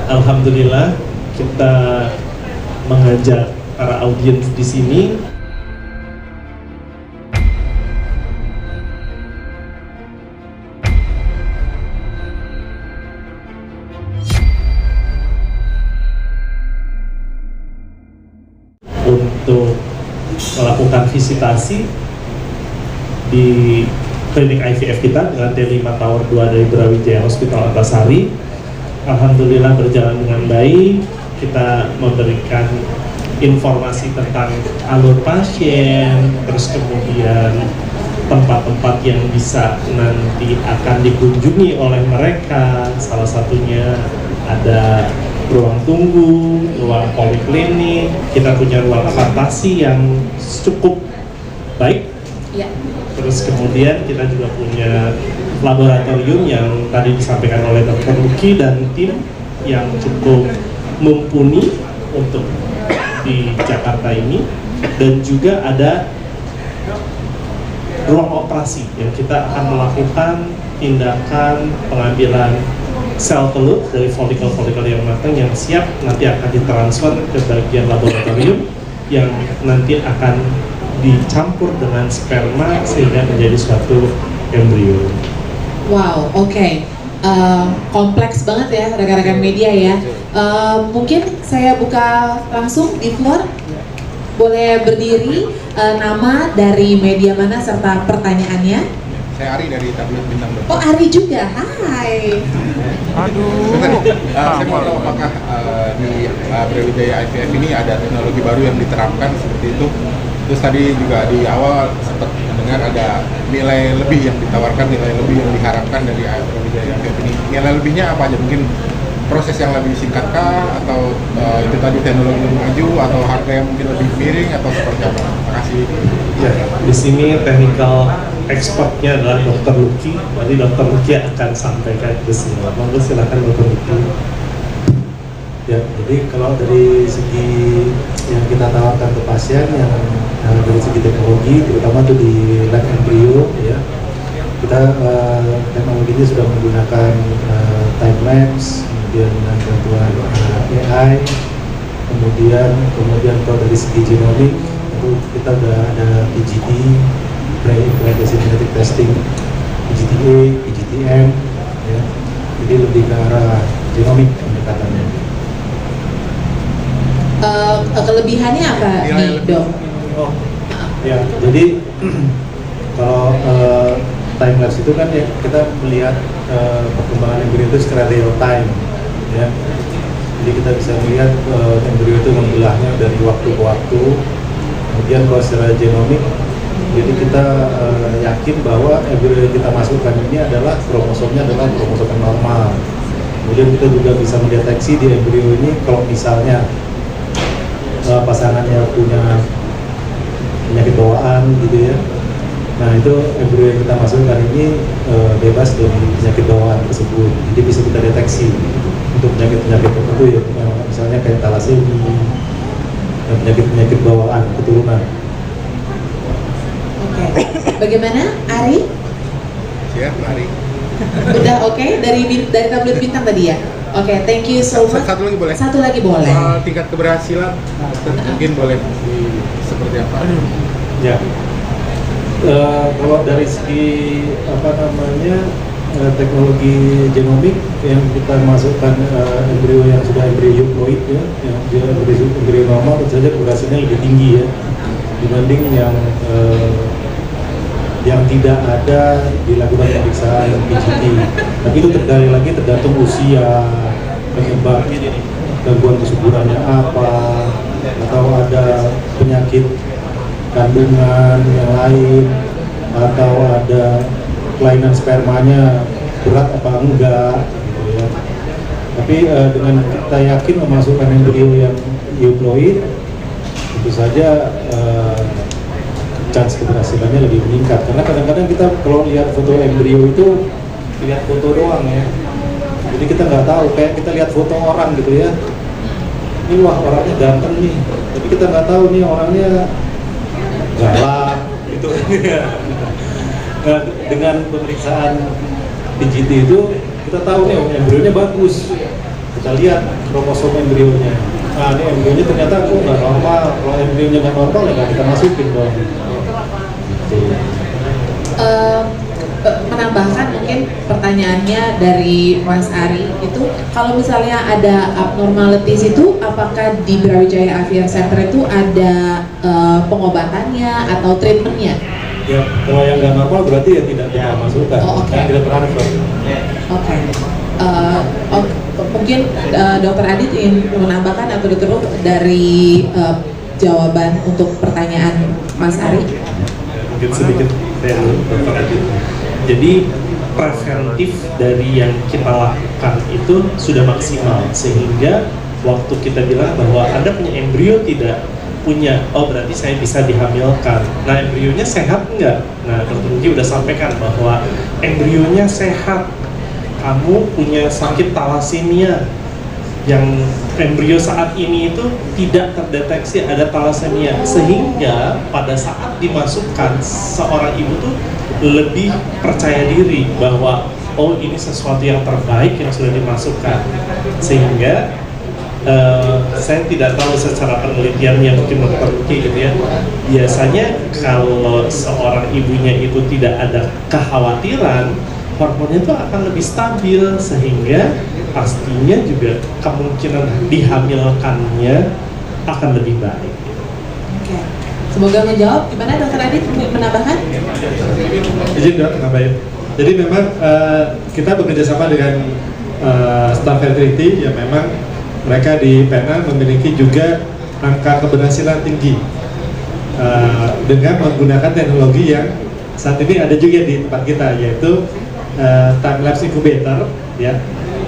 Alhamdulillah kita mengajak para audiens di sini untuk melakukan visitasi di klinik IVF kita dengan T5 Tower 2 dari Brawijaya Hospital Antasari. Alhamdulillah berjalan dengan baik. Kita memberikan informasi tentang alur pasien, terus kemudian tempat-tempat yang bisa nanti akan dikunjungi oleh mereka. Salah satunya ada ruang tunggu, ruang poliklinik, kita punya ruang fantasi yang cukup baik. Ya. Terus kemudian kita juga punya laboratorium yang tadi disampaikan oleh Dr. Lucky dan tim yang cukup mumpuni untuk di Jakarta ini, dan juga ada ruang operasi yang kita akan melakukan tindakan pengambilan sel telur dari folikel-folikel yang matang yang siap nanti akan ditransfer ke bagian laboratorium yang nanti akan dicampur dengan sperma sehingga menjadi suatu embrio. Wow, oke. Kompleks banget ya rekan-rekan media ya. Mungkin saya buka langsung di floor. Boleh berdiri, nama dari media mana serta pertanyaannya. Saya Ari dari Tablet Bintang. Oh, Ari juga. Hai. Aduh. Saya mau tahu apakah di Brawijaya IVF ini ada teknologi baru yang diterapkan seperti itu. Terus tadi juga di awal sempat mendengar ada nilai lebih yang ditawarkan, nilai lebih yang diharapkan dari Brawijaya IVF ini. Nilai lebihnya apa aja? Mungkin proses yang lebih singkatkah, atau itu tadi teknologi yang maju, atau harga yang mungkin lebih miring, atau seperti apa? Terima kasih. Ya, di sini technical expertnya adalah Dr. Lucky. Nanti Dr. Lucky akan sampaikan ke sini. Monggo silakan Dr. Lucky. Ya, jadi kalau dari segi yang kita tawarkan ke pasien yang dari segi teknologi, terutama itu di lab embrio, ya, kita teknologinya sudah menggunakan time lapse, kemudian dengan bantuan AI, kemudian kalau dari segi genomik itu kita udah ada PGT, pre-implantation genetic testing, PGTA, PGTM, ya, jadi lebih ke arah genomik pendekatannya. Kelebihannya apa nih, Dok? Oh, ya, jadi kalau time lapse itu kan ya kita melihat perkembangan embrio itu secara real time, ya. Jadi kita bisa melihat embrio itu membelahnya dari waktu ke waktu. Kemudian kalau secara genomik, jadi kita yakin bahwa embrio yang kita masukkan ini adalah kromosomnya adalah kromosom yang normal. Kemudian kita juga bisa mendeteksi di embrio ini kalau misalnya pasangannya punya penyakit bawaan gitu ya. Nah, itu embrio yang kita masukkan ini bebas dari penyakit bawaan tersebut. Jadi bisa kita deteksi untuk penyakit-penyakit tertentu ya, misalnya kayak thalassemia dan penyakit-penyakit bawaan keturunan. Oke. Bagaimana, Ari? Siap, Ari. Udah oke dari tablet bintang tadi ya? Oke, thank you so much. Satu lagi boleh? Satu lagi boleh. Tingkat keberhasilan mungkin boleh seperti apa? Ya, kalau dari segi teknologi genomik yang kita masukkan embrio yang sudah embrio euploid ya, yang dia embrio normal tentu saja keberhasilannya lebih tinggi ya dibanding yang tidak ada dilakukan pemeriksaan PGT. Tapi itu tergantung usia, penyebab gangguan kesuburannya apa, atau ada penyakit kandungan yang lain, atau ada kelainan spermanya berat apa enggak gitu ya. Tapi dengan kita yakin memasukkan embrio yang euploid, tentu saja chance keberhasilannya lebih meningkat. Karena kadang-kadang kita kalau lihat foto embrio itu lihat foto doang ya, jadi kita nggak tahu, kayak kita lihat foto orang gitu ya, ini wah orangnya ganteng nih, tapi kita nggak tahu nih orangnya galak gitu. Nah, dengan pemeriksaan PGT itu kita tahu nih embrionya bagus, kita lihat kromosom embrionya. Nah, ini embrionya ternyata kok nggak normal. Kalau embrionya nggak normal ya nggak kita masukin dong. Gitu. Menambahkan mungkin pertanyaannya dari Mas Ari itu, kalau misalnya ada abnormalities itu, apakah di Brawijaya IVF Center itu ada pengobatannya atau treatmentnya? Ya, kalau yang nggak normal berarti ya tidak kita masukkan. Oh, oke. Yang tidak transfer. Oke. Mungkin Dokter Adit ingin menambahkan atau Dokter Uf dari jawaban untuk pertanyaan Mas Ari? Mungkin sedikit saya Dr. Adit. Jadi preventif dari yang kita lakukan itu sudah maksimal, sehingga waktu kita bilang bahwa Anda punya embrio tidak punya, oh berarti saya bisa dihamilkan. Nah, embrionya sehat enggak? Nah, Dr. Uki udah sampaikan bahwa embrionya sehat. Kamu punya sakit thalassemia, yang embrio saat ini itu tidak terdeteksi ada thalassemia, sehingga pada saat dimasukkan seorang ibu tuh lebih percaya diri bahwa oh ini sesuatu yang terbaik yang sudah dimasukkan, sehingga saya tidak tahu secara penelitian yang mungkin Dr. Uki gitu ya, biasanya kalau seorang ibunya itu tidak ada kekhawatiran, hormonnya itu akan lebih stabil, sehingga pastinya juga kemungkinan dihamilkannya akan lebih baik. Oke. Semoga menjawab. Gimana Dokter Adit menambahkan? Izin dok, nambahin. Jadi memang kita bekerja sama dengan Star Fertility yang memang mereka di Penang memiliki juga angka keberhasilan tinggi dengan menggunakan teknologi yang saat ini ada juga di tempat kita, yaitu time lapse incubator, ya.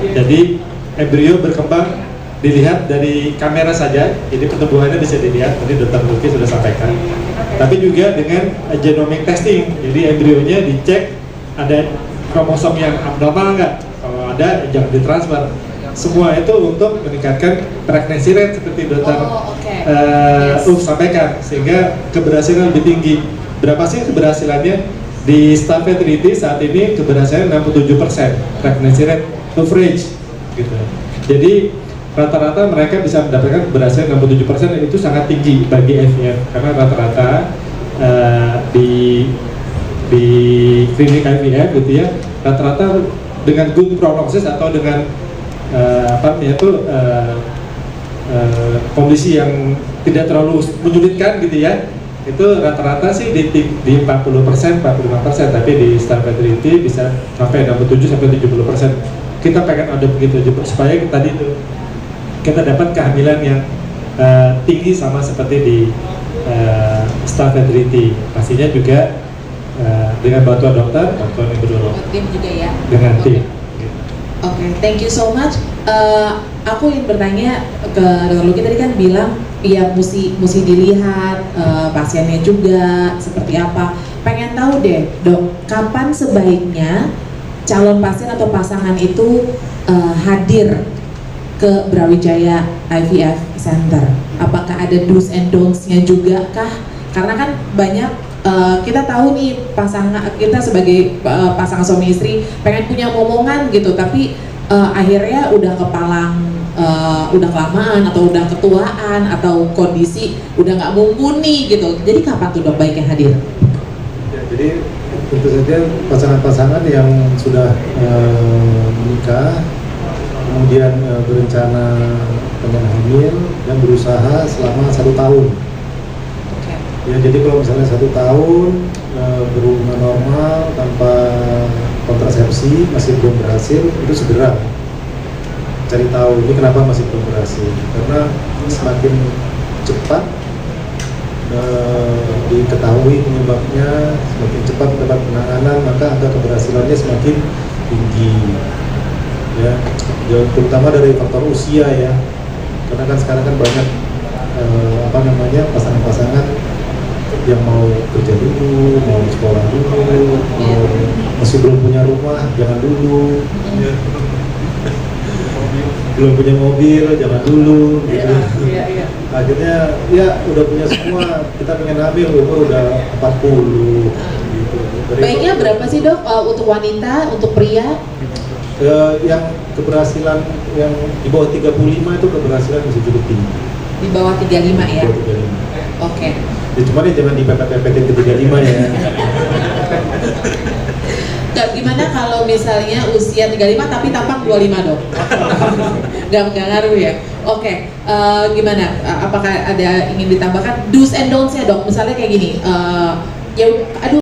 Jadi embrio berkembang dilihat dari kamera saja, jadi pertumbuhannya bisa dilihat, tadi Dr. Luki sudah sampaikan. Tapi juga dengan genomic testing, jadi embrionya dicek ada kromosom yang abnormal nggak, kalau ada jangan ditransfer. Semua itu untuk meningkatkan pregnancy rate seperti Dr. Uf sampaikan, sehingga keberhasilan lebih tinggi. Berapa sih keberhasilannya? Di Star Fertility saat ini keberhasilan 67% pregnancy rate average gitu. Jadi rata-rata mereka bisa mendapatkan keberhasilan 67%, dan itu sangat tinggi bagi IVF karena rata-rata di klinik IVF gitu ya, rata-rata dengan good prognosis atau dengan kondisi yang tidak terlalu menyulitkan gitu ya, itu rata-rata sih di 40%, 45%, tapi di Star Fertility bisa sampai 67-70%. Kita pengen ada begitu aja supaya tadi itu kita dapat kehamilan yang tinggi sama seperti di Star Fertility. Pastinya juga dengan bantuan dokter, bantuan embryolog. Tim juga ya. Dengan tim. Oke, thank you so much. Aku ingin bertanya ke Dr. Luki, tadi kan bilang ya mesti dilihat pasiennya juga seperti apa. Pengen tahu deh dok, kapan sebaiknya calon pasien atau pasangan itu hadir ke Brawijaya IVF Center? Apakah ada do's and don'ts-nya juga kah? Karena kan banyak kita tahu nih pasangan kita sebagai pasangan suami istri pengen punya momongan gitu, tapi akhirnya udah kepalang, udah kelamaan atau udah ketuaan atau kondisi udah nggak mumpuni gitu. Jadi kapan tuh dok baiknya hadir? Ya, jadi tentu saja pasangan-pasangan yang sudah menikah kemudian berencana pengen hamil dan berusaha selama 1 tahun. Ya, jadi kalau misalnya 1 tahun berhubungan normal tanpa kontrasepsi masih belum berhasil, itu segera cari tahu ini kenapa masih belum berhasil. Karena semakin cepat diketahui penyebabnya, semakin cepat mendapat penanganan, maka angka keberhasilannya semakin tinggi. Ya, terutama dari faktor usia ya. Karena kan sekarang kan banyak pasangan-pasangan yang mau kerja dulu, mau sekolah dulu, masih belum punya rumah, jangan dulu. Belum punya mobil, jangan dulu. Gitu. Akhirnya ya udah punya semua, kita pengen hamil umur udah 40 gitu. Baiknya berapa sih dok untuk wanita, untuk pria? Yang keberhasilan yang di bawah 35 itu keberhasilan bisa cukup tinggi. Di bawah 35 ya? Di bawah 35. Oke. Ya, cuman ya jangan dipepet-pepetin ke 35 ya. Gimana kalau misalnya usia 35 tapi tampak 25 dong? Nggak ngaruh ya? Oke, gimana? Apakah ada ingin ditambahkan do's and don'ts-nya dong? Misalnya kayak gini, ya aduh